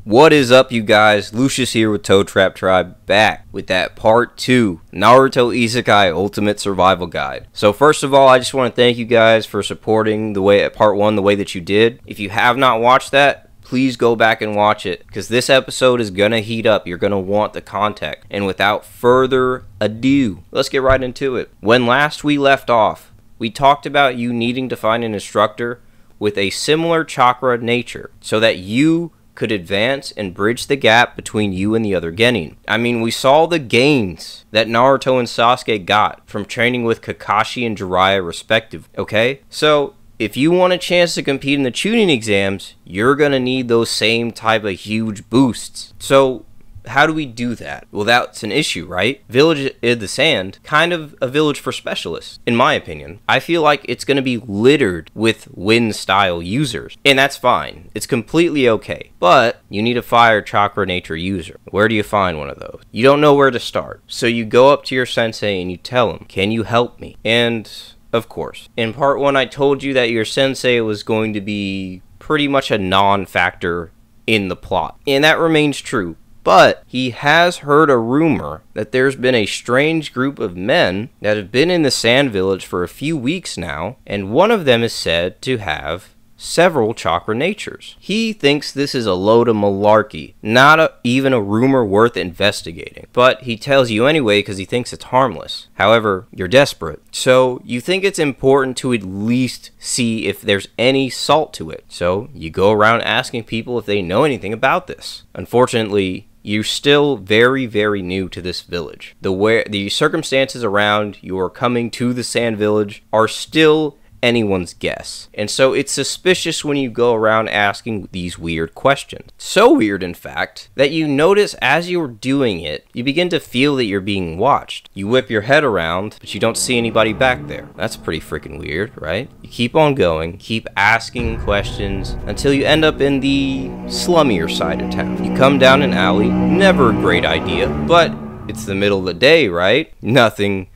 What is up, you guys? Lucius here with Toe Trap Tribe, back with that part 2 Naruto Isekai Ultimate Survival Guide. So first of all, I just want to thank you guys for supporting the way part 1 the way that you did. If you have not watched that, please go back and watch it, because this episode is gonna heat up. You're gonna want the context. And without further ado, let's get right into it. When last we left off, we talked about you needing to find an instructor with a similar chakra nature so that you could advance and bridge the gap between you and the other genin. I mean, we saw the gains that Naruto and Sasuke got from training with Kakashi and Jiraiya respectively, okay? So, if you want a chance to compete in the Chunin exams, you're gonna need those same type of huge boosts. So, how do we do that? Well, that's an issue, right? Village in the Sand, kind of a village for specialists, in my opinion. I feel like it's going to be littered with Wind-style users, and that's fine. It's completely okay, but you need a Fire Chakra Nature user. Where do you find one of those? You don't know where to start, so you go up to your sensei and you tell him, can you help me? And, of course, in part 1 I told you that your sensei was going to be pretty much a non-factor in the plot, and that remains true. But he has heard a rumor that there's been a strange group of men that have been in the Sand Village for a few weeks now, and one of them is said to have several chakra natures. He thinks this is a load of malarkey, not even a rumor worth investigating. But he tells you anyway because he thinks it's harmless. However, you're desperate. So you think it's important to at least see if there's any salt to it. So you go around asking people if they know anything about this. Unfortunately, you're still very, very new to this village. The circumstances around your coming to the Sand Village are still anyone's guess. And so it's suspicious when you go around asking these weird questions. So weird, in fact, that you notice as you're doing it, you begin to feel that you're being watched. You whip your head around, but you don't see anybody back there. That's pretty freaking weird, right? You keep on going, keep asking questions until you end up in the slummier side of town. You come down an alley, never a great idea, but it's the middle of the day, right? Nothing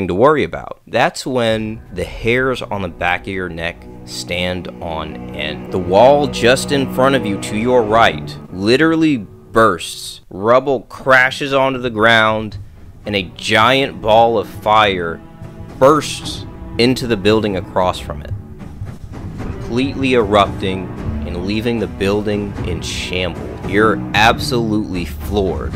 to worry about. That's when the hairs on the back of your neck stand on end. The wall just in front of you to your right literally bursts. Rubble crashes onto the ground, and a giant ball of fire bursts into the building across from it, completely erupting and leaving the building in shambles. You're absolutely floored.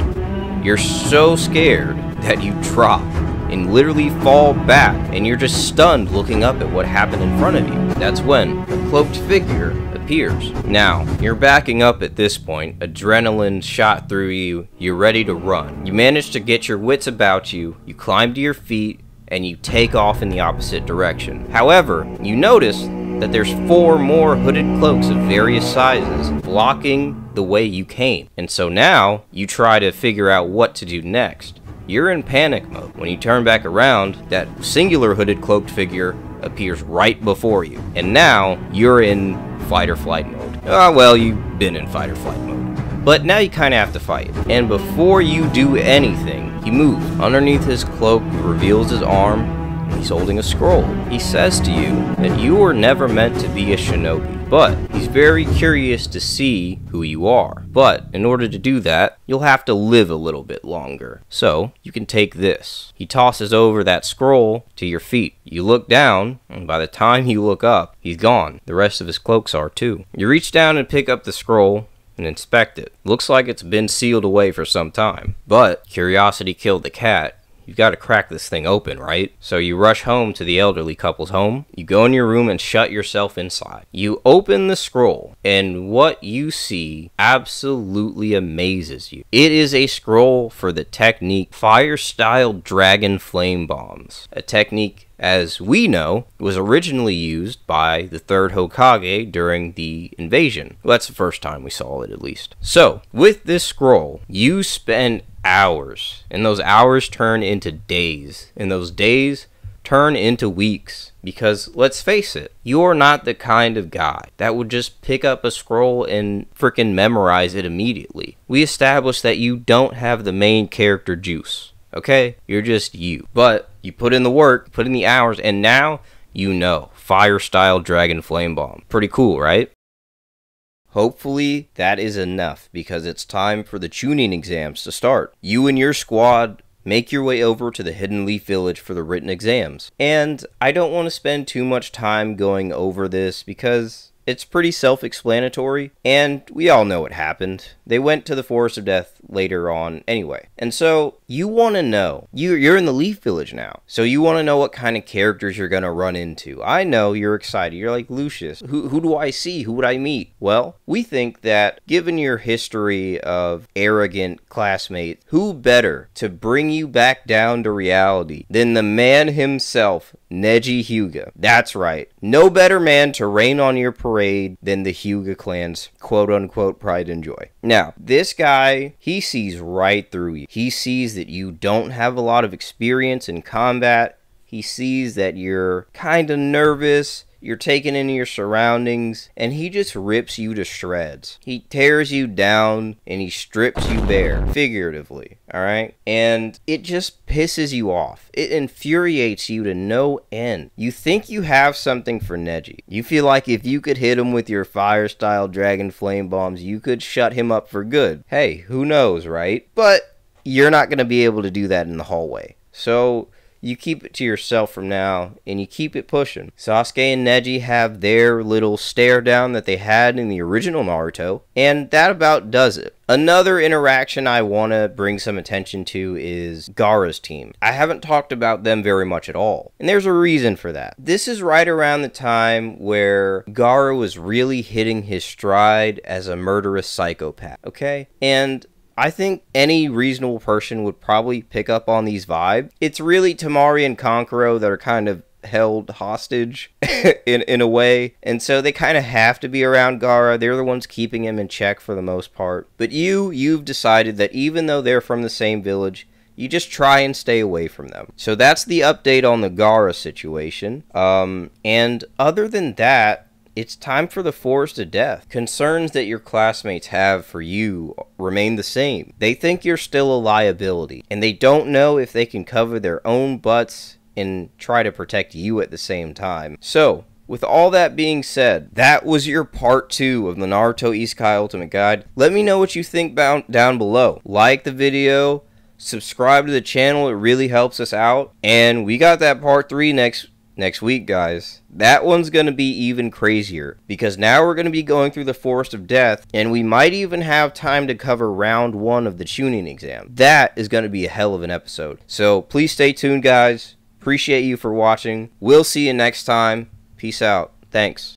You're so scared that you drop and literally fall back, and you're just stunned looking up at what happened in front of you. That's when a cloaked figure appears. Now, you're backing up at this point, adrenaline shot through you, you're ready to run. You manage to get your wits about you, you climb to your feet, and you take off in the opposite direction. However, you notice that there's 4 more hooded cloaks of various sizes blocking the way you came. And so now, you try to figure out what to do next. You're in panic mode. When you turn back around, that singular hooded cloaked figure appears right before you. And now, you're in fight or flight mode. Well, you've been in fight or flight mode. But now you kind of have to fight. And before you do anything, he moves. Underneath his cloak, he reveals his arm, and he's holding a scroll. He says to you that you were never meant to be a shinobi. But he's very curious to see who you are. But in order to do that, you'll have to live a little bit longer. So you can take this. He tosses over that scroll to your feet. You look down, and by the time you look up, he's gone. The rest of his cloaks are too. You reach down and pick up the scroll and inspect it. Looks like it's been sealed away for some time. But curiosity killed the cat. You've got to crack this thing open, right? So you rush home to the elderly couple's home. You go in your room and shut yourself inside. You open the scroll, and what you see absolutely amazes you. It is a scroll for the technique Fire-style Dragon Flame Bombs. A technique, as we know, was originally used by the 3rd Hokage during the invasion. Well, that's the first time we saw it, at least. So, with this scroll, you spend hours, and those hours turn into days, and those days turn into weeks, because let's face it, you're not the kind of guy that would just pick up a scroll and frickin' memorize it immediately. We established that you don't have the main character juice, okay? You're just you. But you put in the work, put in the hours, and now you know. Fire-style Dragon Flame Bomb. Pretty cool, right? Hopefully that is enough, because it's time for the Chunin exams to start. You and your squad make your way over to the Hidden Leaf Village for the written exams. And I don't want to spend too much time going over this because it's pretty self-explanatory, and we all know what happened. They went to the Forest of Death later on anyway. And so, you want to know. You're in the Leaf Village now. So you want to know what kind of characters you're going to run into. I know you're excited. You're like, Lucius, who do I see? Who would I meet? Well, we think that, given your history of arrogant classmates, who better to bring you back down to reality than the man himself, Neji Hyuga. That's right. No better man to rain on your parade than the Hyuga clan's quote-unquote pride and joy. Now, this guy, he sees right through you. He sees that you don't have a lot of experience in combat. He sees that you're kind of nervous. You're taken into your surroundings, and he just rips you to shreds. He tears you down, and he strips you bare, figuratively, alright? And it just pisses you off. It infuriates you to no end. You think you have something for Neji. You feel like if you could hit him with your fire-style dragon flame bombs, you could shut him up for good. Hey, who knows, right? But you're not going to be able to do that in the hallway. So you keep it to yourself from now, and you keep it pushing. Sasuke and Neji have their little stare down that they had in the original Naruto, and that about does it. Another interaction I want to bring some attention to is Gaara's team. I haven't talked about them very much at all, and there's a reason for that. This is right around the time where Gaara was really hitting his stride as a murderous psychopath, okay? And I think any reasonable person would probably pick up on these vibes. It's really Temari and Kankuro that are kind of held hostage in a way, and so they kind of have to be around Gaara. They're the ones keeping him in check for the most part. But you've decided that even though they're from the same village, you just try and stay away from them. So that's the update on the Gaara situation. And other than that, it's time for the Forest of Death. Concerns that your classmates have for you remain the same. They think you're still a liability, and they don't know if they can cover their own butts and try to protect you at the same time. So, with all that being said, that was your part 2 of the Naruto Isekai Ultimate Guide. Let me know what you think down below. Like the video, subscribe to the channel, it really helps us out. And we got that part 3 next week, guys. That one's going to be even crazier, because now we're going to be going through the Forest of Death, and we might even have time to cover round 1 of the Chunin exam. That is going to be a hell of an episode. So please stay tuned, guys. Appreciate you for watching. We'll see you next time. Peace out. Thanks.